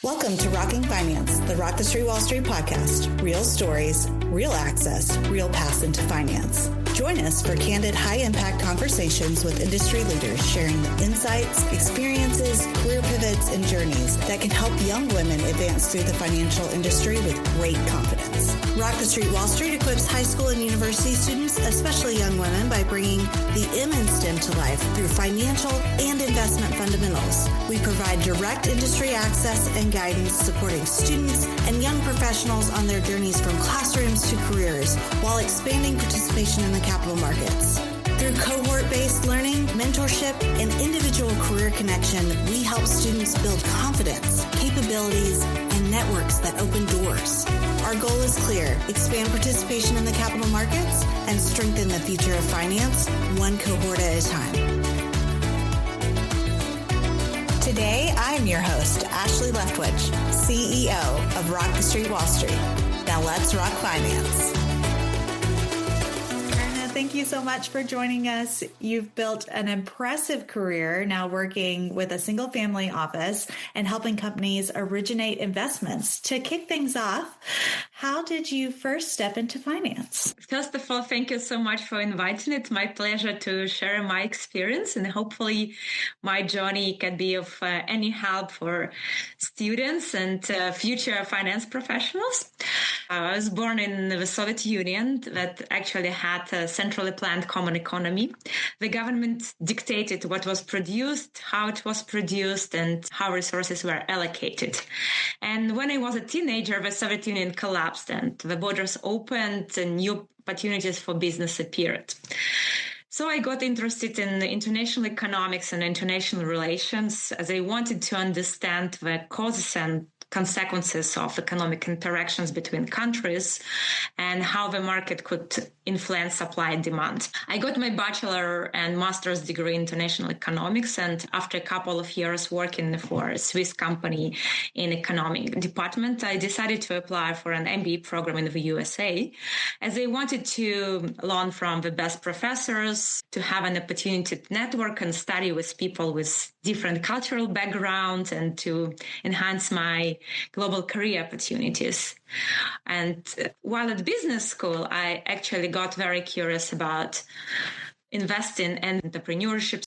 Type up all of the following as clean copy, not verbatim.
Welcome to Rocking Finance, the Rock the Street Wall Street podcast. Real stories, real access, real paths into finance. Join us for candid, high-impact conversations with industry leaders sharing the insights, experiences, career pivots, and journeys that can help young women advance through the financial industry with great confidence. Rock the Street Wall Street equips high school and university students, especially young women, by bringing the M in STEM to life through financial and investment fundamentals. We provide direct industry access and guidance supporting students and young professionals on their journeys from classrooms to careers while expanding participation in the capital markets. Through cohort-based learning, mentorship, and individual career connection, we help students build confidence, capabilities, and networks that open doors. Our goal is clear: expand participation in the capital markets and strengthen the future of finance, one cohort at a time. Today, I'm your host, Ashley Leftwich, CEO of Rock the Street Wall Street. Now let's rock finance. Thank you so much for joining us. You've built an impressive career now working with a single family office and helping companies originate investments. To kick things off, how did you first step into finance? First of all, thank you so much for inviting me. It's my pleasure to share my experience, and hopefully my journey can be of any help for students and future finance professionals. I was born in the Soviet Union that actually had a centrally planned common economy. The government dictated what was produced, how it was produced, and how resources were allocated. And when I was a teenager, the Soviet Union collapsed and the borders opened and new opportunities for business appeared. So I got interested in international economics and international relations as I wanted to understand the causes and consequences of economic interactions between countries and how the market could influence supply and demand. I got my bachelor and master's degree in international economics, and after a couple of years working for a Swiss company in economic department, I decided to apply for an MBA program in the USA as I wanted to learn from the best professors, to have an opportunity to network and study with people with different cultural backgrounds, and to enhance my global career opportunities. And while at business school, I actually got very curious about investing and entrepreneurship.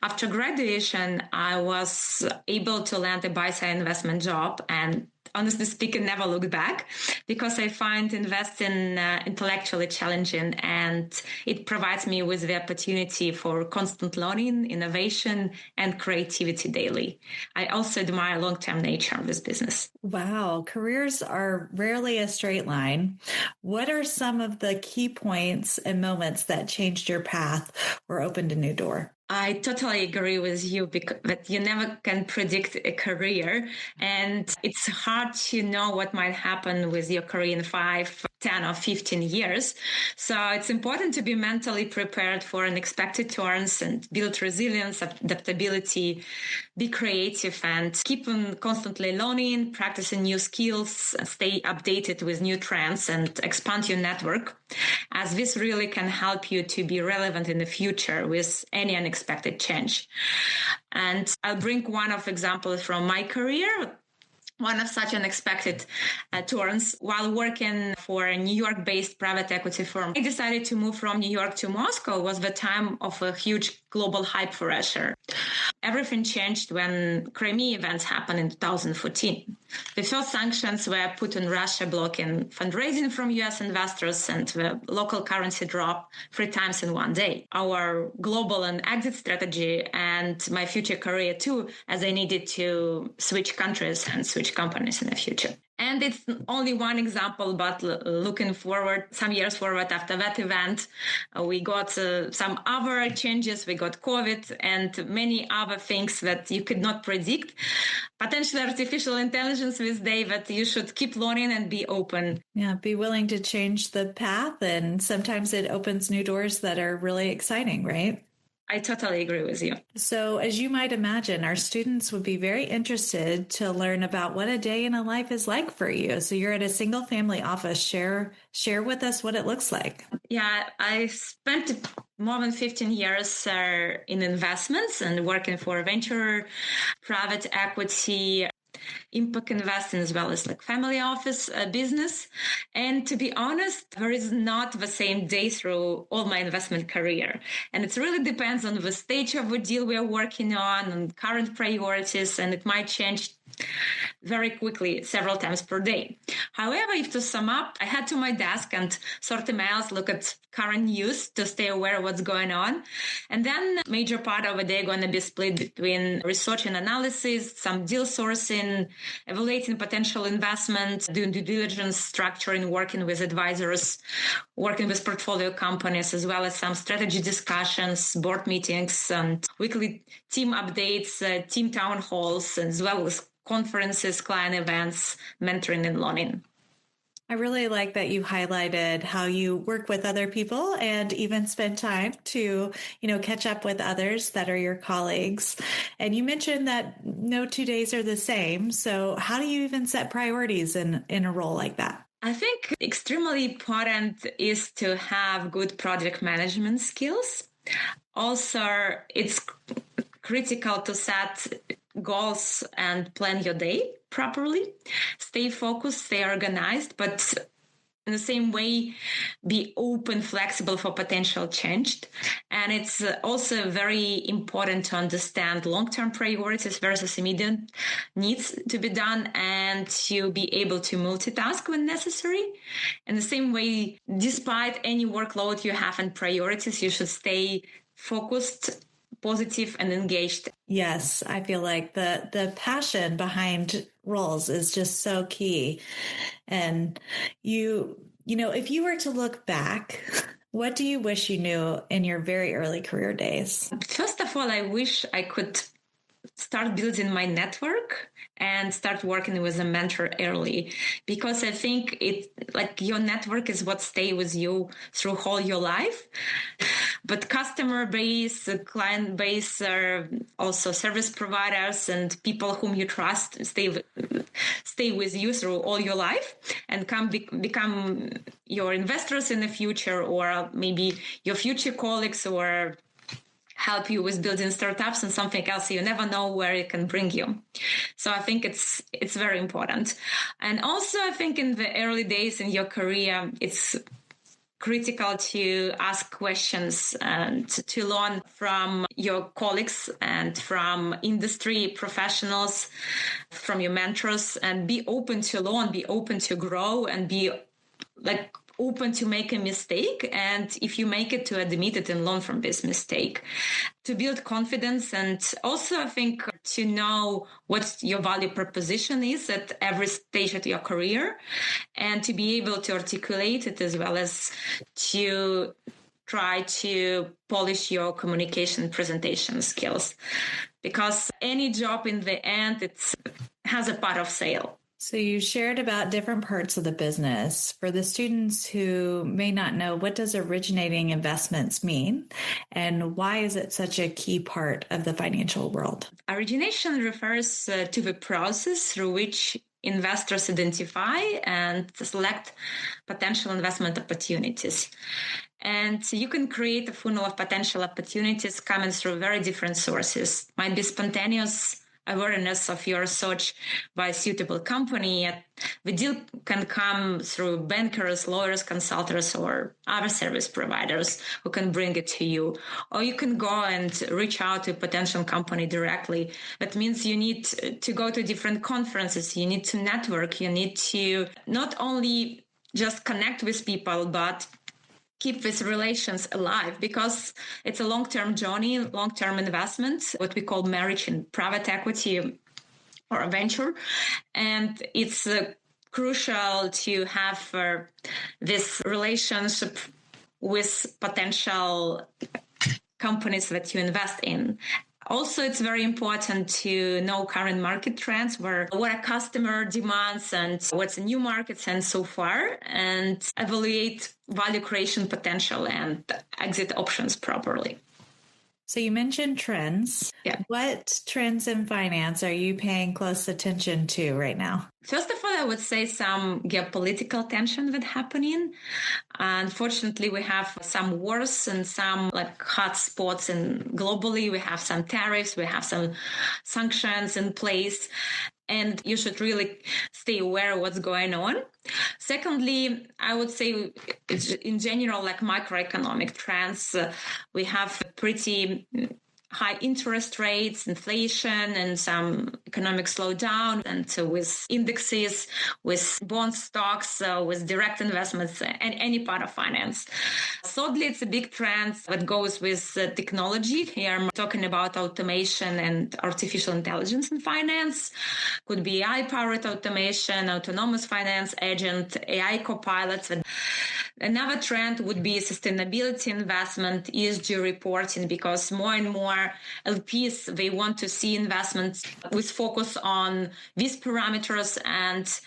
After graduation, I was able to land a buy-side investment job, and honestly speaking, never looked back, because I find investing intellectually challenging, and it provides me with the opportunity for constant learning, innovation, and creativity daily. I also admire long-term nature of this business. Wow. Careers are rarely a straight line. What are some of the key points and moments that changed your path or opened a new door? I totally agree with you that you never can predict a career, and it's hard to know what might happen with your career in 5, 10 or 15 years. So it's important to be mentally prepared for unexpected turns and build resilience, adaptability, be creative, and keep on constantly learning, practicing new skills, stay updated with new trends, and expand your network, as this really can help you to be relevant in the future with any unexpected change. And I'll bring one of examples from my career. One of such unexpected turns while working for a New York-based private equity firm. I decided to move from New York to Moscow. It was the time of a huge global hype for Russia. Everything changed when Crimea events happened in 2014. The first sanctions were put on Russia, blocking fundraising from U.S. investors, and the local currency dropped 3 times in one day. Our global and exit strategy and my future career too, as I needed to switch countries and switch companies in the future. And it's only one example, but looking forward, some years forward after that event, we got some other changes. We got COVID and many other things that you could not predict. Potentially artificial intelligence this day, that you should keep learning and be open. Yeah, be willing to change the path. And sometimes it opens new doors that are really exciting, right? I totally agree with you. So as you might imagine, our students would be very interested to learn about what a day in a life is like for you. So you're at a single family office. Share with us what it looks like. Yeah, I spent more than 15 years in investments and working for venture, private equity. impact investing as well as like family office business. And to be honest, there is not the same day through all my investment career. And it really depends on the stage of the deal we are working on current priorities, and it might change very quickly several times per day. However, if to sum up, I head to my desk and sort emails, look at current news to stay aware of what's going on. And then a major part of the day going to be split between research and analysis, some deal sourcing, evaluating potential investment, doing due diligence, structuring, working with advisors, working with portfolio companies, as well as some strategy discussions, board meetings, and weekly team updates, team town halls, as well as conferences, client events, mentoring and learning. I really like that you highlighted how you work with other people and even spend time to, catch up with others that are your colleagues. And you mentioned that no 2 days are the same. So how do you even set priorities in a role like that? I think extremely important is to have good project management skills. Also, it's critical to set goals and plan your day properly. Stay focused, stay organized, but in the same way, be open, flexible for potential change. And it's also very important to understand long-term priorities versus immediate needs to be done and to be able to multitask when necessary. In the same way, despite any workload you have and priorities, you should stay focused, positive, and engaged. Yes, I feel like the passion behind roles is just so key. And if you were to look back, what do you wish you knew in your very early career days? First of all, I wish I could start building my network and start working with a mentor early, because I think your network is what stays with you through whole your life. But customer base, client base, also service providers and people whom you trust stay with you through all your life and become your investors in the future, or maybe your future colleagues, or help you with building startups and something else. You never know where it can bring you. So I think it's very important. And also I think in the early days in your career, it's critical to ask questions and to learn from your colleagues and from industry professionals, from your mentors, and be open to learn, be open to grow, and be open to make a mistake. And if you make it, to admit it and learn from this mistake, to build confidence. And also I think to know what your value proposition is at every stage of your career, and to be able to articulate it, as well as to try to polish your communication presentation skills, because any job in the end, it has a part of sale. So you shared about different parts of the business. For the students who may not know, what does originating investments mean, and why is it such a key part of the financial world? Origination refers to the process through which investors identify and select potential investment opportunities. And you can create a funnel of potential opportunities coming through very different sources. Might be spontaneous awareness of your search by a suitable company. The deal can come through bankers, lawyers, consultants, or other service providers who can bring it to you. Or you can go and reach out to a potential company directly. That means you need to go to different conferences. You need to network. You need to not only just connect with people, but keep these relations alive, because it's a long-term journey, long-term investment, what we call marriage in private equity or a venture. And it's crucial to have this relationship with potential companies that you invest in. Also, it's very important to know current market trends, what a customer demands and what's in new markets and so far, and evaluate value creation potential and exit options properly. So you mentioned trends. Yeah. What trends in finance are you paying close attention to right now? First of all, I would say some geopolitical tension that's happening. Unfortunately, we have some wars and some hot spots, and globally we have some tariffs, we have some sanctions in place. and you should really stay aware of what's going on. Secondly, I would say in general, like macroeconomic trends, we have pretty high interest rates, inflation, and some economic slowdown, and with indexes, with bond stocks, with direct investments, and any part of finance. Thirdly, it's a big trend that goes with technology. Here I'm talking about automation and artificial intelligence in finance. Could be AI-powered automation, autonomous finance agent, AI copilots. Another trend would be sustainability investment, ESG reporting, because more and more LPs, they want to see investments with focus on these parameters, and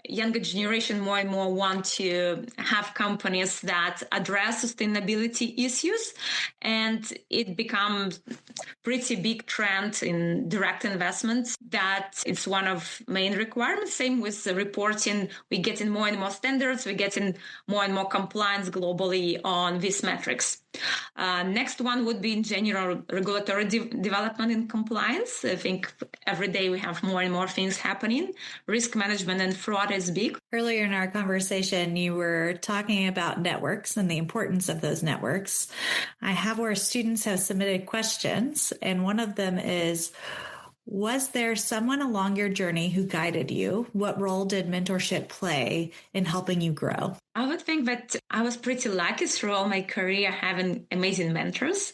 younger generation more and more want to have companies that address sustainability issues, and it becomes pretty big trend in direct investments that it's one of main requirements. Same with the reporting. We're getting more and more standards. We're getting more and more compliance globally on these metrics. Next one would be in general regulatory development and compliance. I think every day we have more and more things happening. Risk management and fraud is big. Earlier in our conversation, you were talking about networks and the importance of those networks. I have where students have submitted questions, and one of them is, was there someone along your journey who guided you? What role did mentorship play in helping you grow? I would think that I was pretty lucky throughout my career having amazing mentors.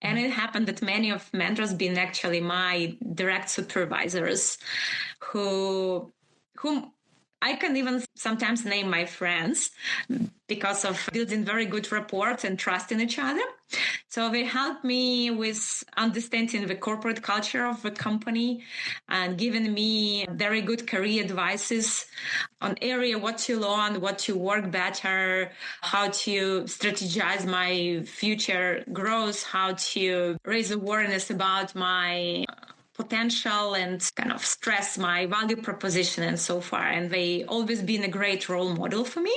And it happened that many of mentors been actually my direct supervisors whom I can even sometimes name my friends because of building very good rapport and trust in each other. So they helped me with understanding the corporate culture of the company and giving me very good career advices on area, what to learn, what to work better, how to strategize my future growth, how to raise awareness about my potential and kind of stress my value proposition and so far. And they always been a great role model for me.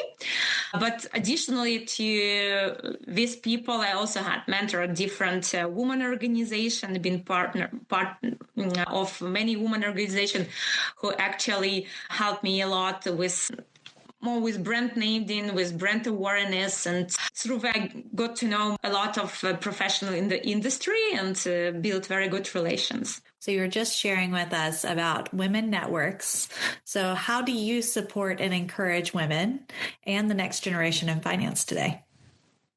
But additionally to these people, I also had mentored different women organizations, been part of many women organizations who actually helped me a lot with more with brand naming, with brand awareness. And through that, I got to know a lot of professionals in the industry and built very good relations. So you were just sharing with us about women networks. So how do you support and encourage women and the next generation in finance today?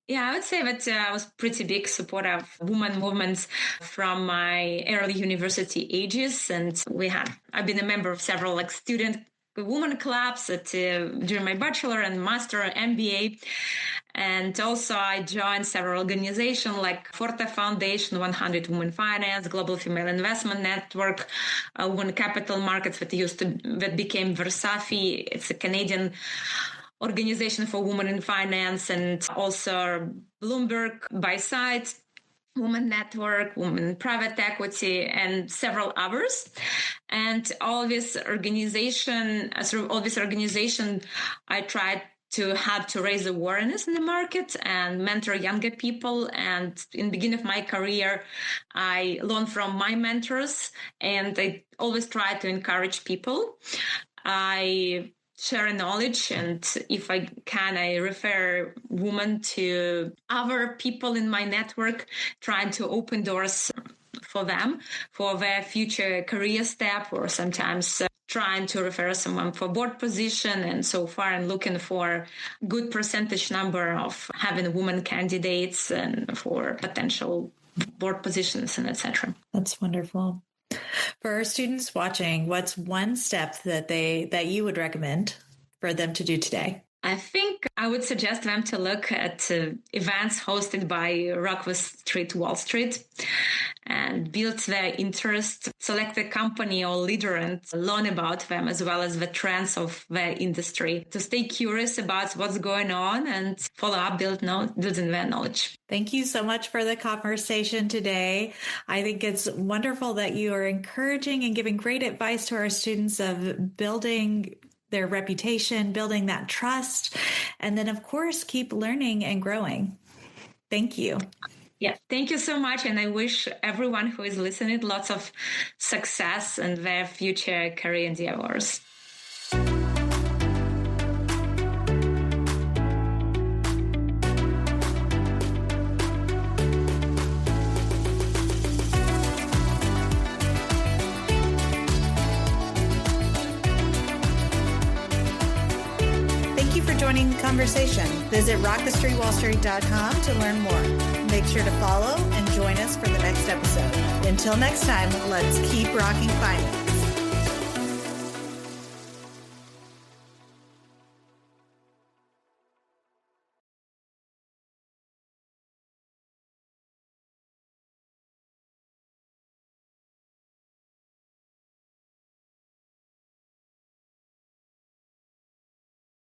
Yeah, I would say that I was pretty big supporter of women movements from my early university ages. And I've been a member of several student women clubs during my bachelor and master MBA. And also I joined several organizations like Forte Foundation, 100 Women Finance, Global Female Investment Network, Women Capital Markets that became Versafi. It's a Canadian organization for women in finance, and also Bloomberg Buy Side, Women Network, Women Private Equity, and several others. And through all this organization, I tried to help to raise awareness in the market and mentor younger people. And in the beginning of my career, I learned from my mentors, and I always try to encourage people. I share knowledge, and if I can, I refer women to other people in my network, trying to open doors for them for their future career step, or sometimes trying to refer someone for board position. And so far I'm looking for good percentage number of having women candidates and for potential board positions and etc. That's wonderful. For our students watching, what's one step that you would recommend for them to do today? I think I would suggest them to look at events hosted by Rockville Street, Wall Street, and build their interest, select a company or leader and learn about them as well as the trends of their industry, to stay curious about what's going on and follow up, building their knowledge. Thank you so much for the conversation today. I think it's wonderful that you are encouraging and giving great advice to our students of building their reputation, building that trust, and then, of course, keep learning and growing. Thank you. Yeah, thank you so much. And I wish everyone who is listening lots of success in their future career endeavors. Joining the conversation. Visit rockthestreetwallstreet.com to learn more. Make sure to follow and join us for the next episode. Until next time, let's keep rocking finance.